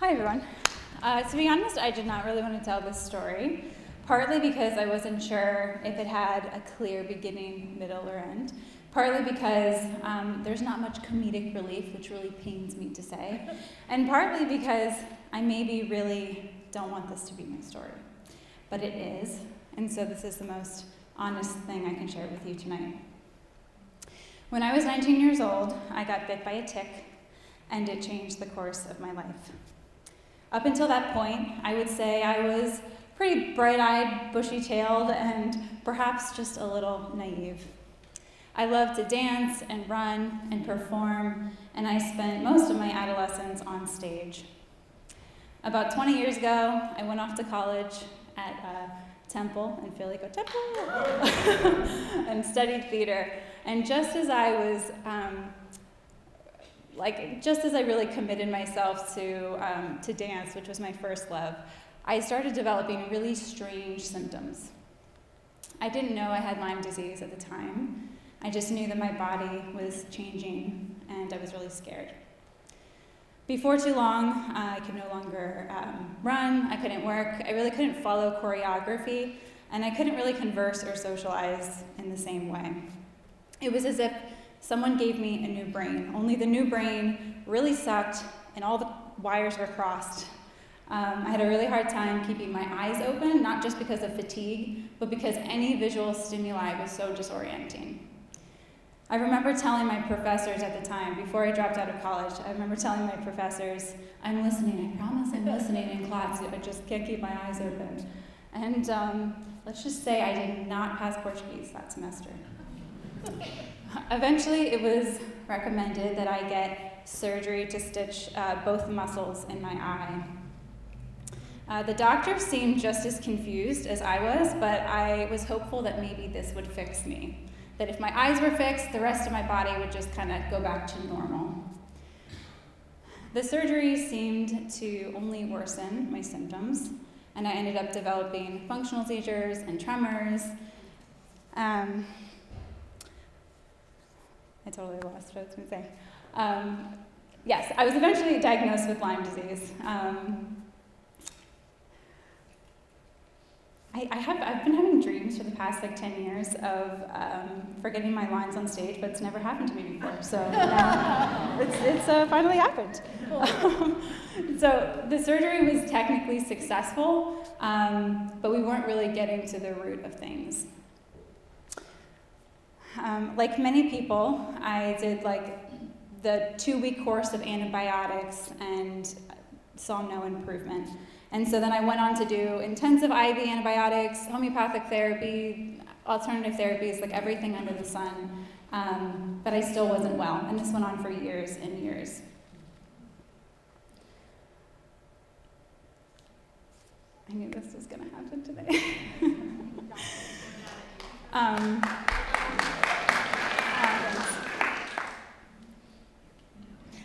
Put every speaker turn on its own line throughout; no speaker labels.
Hi, everyone. To be honest, I did not really want to tell this story, partly because I wasn't sure if it had a clear beginning, middle, or end, partly because there's not much comedic relief, which really pains me to say, and partly because I maybe really don't want this to be my story. But it is, and so this is the most honest thing I can share with you tonight. When I was 19 years old, I got bit by a tick, and it changed the course of my life. Up until that point, I would say I was pretty bright-eyed, bushy-tailed, and perhaps just a little naive. I loved to dance and run and perform, and I spent most of my adolescence on stage. About 20 years ago, I went off to college at Temple in Philly, go Temple, and studied theater. And just as I was just as I really committed myself to dance, which was my first love, I started developing really strange symptoms. I didn't know I had Lyme disease at the time. I just knew that my body was changing, and I was really scared. Before too long, I could no longer run, I couldn't work, I really couldn't follow choreography, and I couldn't really converse or socialize in the same way. It was as if someone gave me a new brain, only the new brain really sucked and all the wires were crossed. I had a really hard time keeping my eyes open, not just because of fatigue, but because any visual stimuli was so disorienting. I remember telling my professors at the time, before I dropped out of college, I remember telling my professors, I'm listening, I promise I'm listening in class, I just can't keep my eyes open. And let's just say I did not pass Portuguese that semester. Eventually, it was recommended that I get surgery to stitch both muscles in my eye. The doctor seemed just as confused as I was, but I was hopeful that maybe this would fix me. That if my eyes were fixed, the rest of my body would just kind of go back to normal. The surgery seemed to only worsen my symptoms, and I ended up developing functional seizures and tremors. I totally lost what I was going to say. Yes, I was eventually diagnosed with Lyme disease. I've been having dreams for the past 10 years of forgetting my lines on stage, but it's never happened to me before. So now it's finally happened. So the surgery was technically successful, but we weren't really getting to the root of things. Like many people, I did the 2-week course of antibiotics and saw no improvement. And so then I went on to do intensive IV antibiotics, homeopathic therapy, alternative therapies, everything under the sun. But I still wasn't well, and this went on for years and years. I knew this was going to happen today.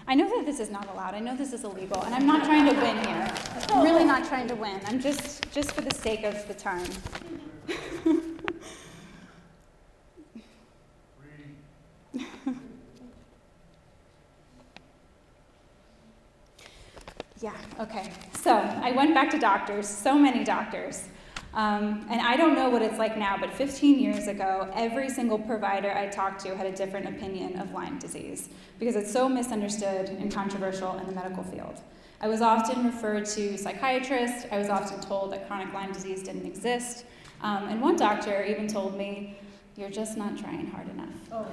I know that this is not allowed. I know this is illegal, and I'm not trying to win here. I'm really not trying to win. I'm just for the sake of the time. Yeah, okay. So I went back to doctors, so many doctors. And I don't know what it's like now, but 15 years ago, every single provider I talked to had a different opinion of Lyme disease because it's so misunderstood and controversial in the medical field. I was often referred to psychiatrists. I was often told that chronic Lyme disease didn't exist. And one doctor even told me, you're just not trying hard enough. Oh.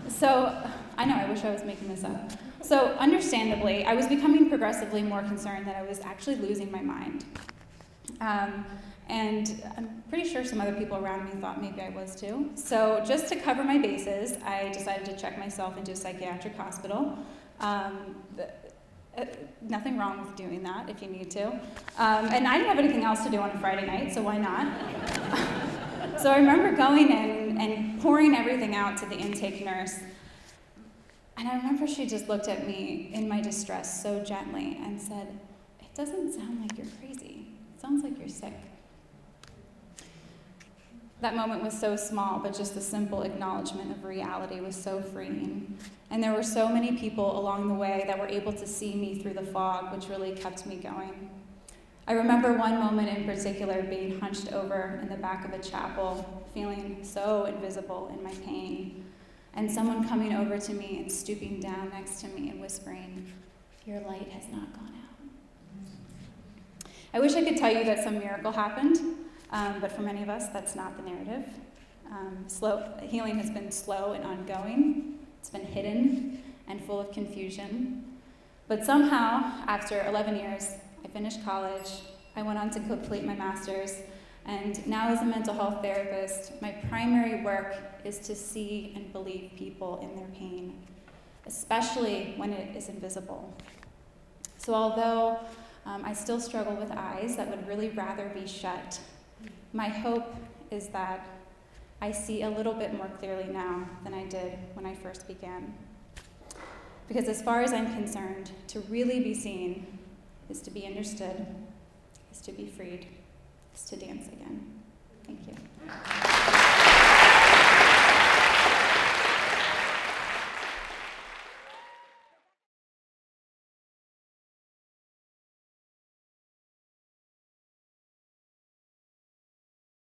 So, I know, I wish I was making this up. So, understandably, I was becoming progressively more concerned that I was actually losing my mind. And I'm pretty sure some other people around me thought maybe I was too. So just to cover my bases, I decided to check myself into a psychiatric hospital. Nothing wrong with doing that if you need to. And I didn't have anything else to do on a Friday night, so why not? So I remember going in and pouring everything out to the intake nurse. And I remember she just looked at me in my distress so gently and said, it doesn't sound like you're crazy. It sounds like you're sick. That moment was so small, but just the simple acknowledgement of reality was so freeing. And there were so many people along the way that were able to see me through the fog, which really kept me going. I remember one moment in particular being hunched over in the back of a chapel, feeling so invisible in my pain, and someone coming over to me and stooping down next to me and whispering, "Your light has not gone out." I wish I could tell you that some miracle happened, but for many of us, that's not the narrative. Healing has been slow and ongoing. It's been hidden and full of confusion. But somehow, after 11 years, I finished college. I went on to complete my master's. And now as a mental health therapist, my primary work is to see and believe people in their pain, especially when it is invisible. So although I still struggle with eyes that would really rather be shut, my hope is that I see a little bit more clearly now than I did when I first began. Because as far as I'm concerned, to really be seen is to be understood, is to be freed, is to dance again. Thank you.